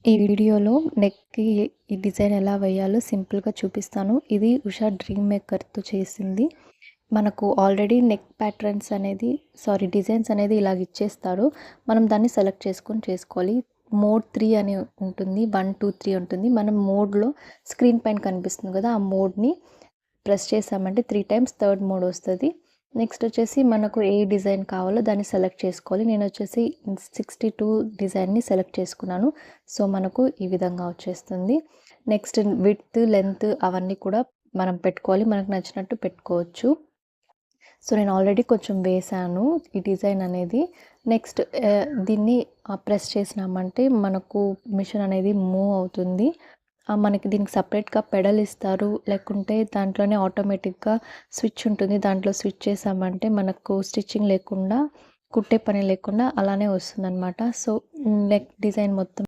ఈ వీడియోలో నెక్‌కి ఈ డిజైన్ ఎలా వేయాలో సింపుల్‌గా చూపిస్తాను. ఇది ఉషా డ్రీమ్ మేకర్‌తో చేసింది. మనకు ఆల్రెడీ నెక్ డిజైన్స్ అనేది ఇలాగ ఇచ్చేస్తారు. మనం దాన్ని సెలెక్ట్ చేసుకొని చేసుకోవాలి. మోడ్ 3 అని ఉంటుంది. 1, 2, 3 ఉంటుంది. మనం మోడ్‌లో స్క్రీన్ పైన కనిపిస్తుంది కదా! ఆ మోడ్‌ని ప్రెస్ చేసామంటే 3 టైమ్స్ థర్డ్ మోడ్ వస్తది. నెక్స్ట్ వచ్చేసి మనకు ఏ డిజైన్ కావాలో దాన్ని సెలెక్ట్ చేసుకోవాలి. నేనొచ్చేసి 62 డిజైన్‌ని సెలెక్ట్ చేసుకున్నాను. సో, మనకు ఈ విధంగా వచ్చేస్తుంది. నెక్స్ట్ విడ్త్, లెంత్ అవన్నీ కూడా మనం పెట్టుకోవాలి. మనకు నచ్చినట్టు పెట్టుకోవచ్చు. సో, నేను ఆల్రెడీ కొంచెం వేశాను ఈ డిజైన్ అనేది. నెక్స్ట్ దీన్ని ప్రెస్ చేసినామంటే మనకు మిషన్ అనేది మూవ్ అవుతుంది. మనకి దీనికి సెపరేట్‌గా పెడల్ ఇస్తారు. లేకుంటే దాంట్లోనే ఆటోమేటిక్‌గా స్విచ్ ఉంటుంది. దాంట్లో స్విచ్ చేసామంటే మనకు స్టిచ్చింగ్ లేకుండా, కుట్టే పని లేకుండా అలానే వస్తుందనమాట. సో, నెక్ డిజైన్ మొత్తం